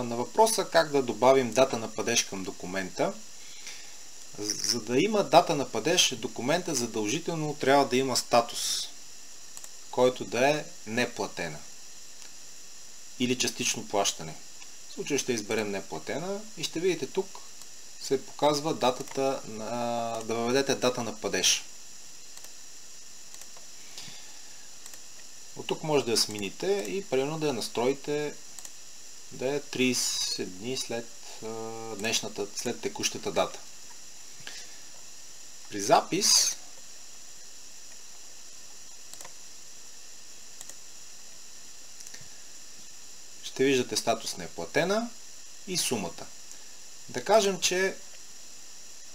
на въпроса как да добавим дата на падеж към документа. За да има дата на падеж, документа задължително трябва да има статус, който да е неплатена или частично плащане. В случая ще изберем неплатена и ще видите тук се показва датата да въведете дата на падеж. От тук може да я смените и примерно да я настроите да е 30 дни след след текущата дата. При запис ще виждате статус неплатена и сумата. Да кажем, че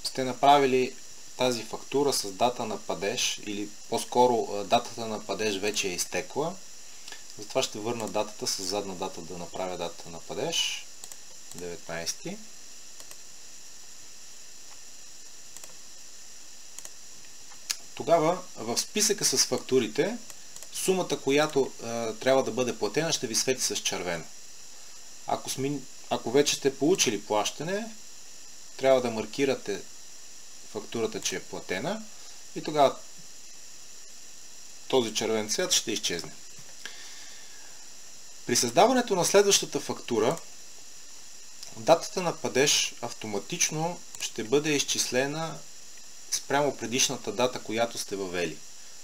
сте направили тази фактура с дата на падеж, или по-скоро датата на падеж вече е изтекла. Затова ще върна датата с задна дата да направя датата на падеж 19. Тогава в списъка с фактурите сумата, която трябва да бъде платена, ще ви свети с червено. Ако вече сте получили плащане, трябва да маркирате фактурата, че е платена и тогава този червен цвят ще изчезне. При създаването на следващата фактура, датата на падеж автоматично ще бъде изчислена спрямо предишната дата, която сте въвели.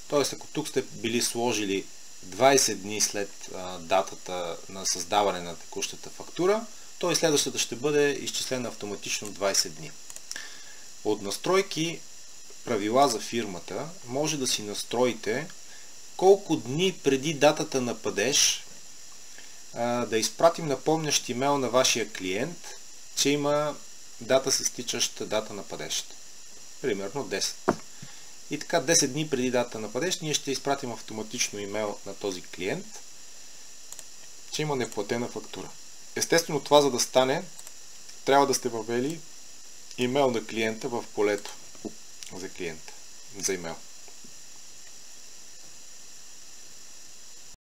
Тоест, ако тук сте били сложили 20 дни след датата на създаване на текущата фактура, то и следващата ще бъде изчислена автоматично 20 дни. От настройки правила за фирмата може да си настроите колко дни преди датата на падеж да изпратим напомнящ имейл на вашия клиент, че има дата с изтичаща дата на падеж. Примерно 10. И така 10 дни преди дата на падеж ние ще изпратим автоматично имейл на този клиент, че има неплатена фактура. Естествено, това за да стане, трябва да сте въвели имейл на клиента в полето за клиента, за имейл.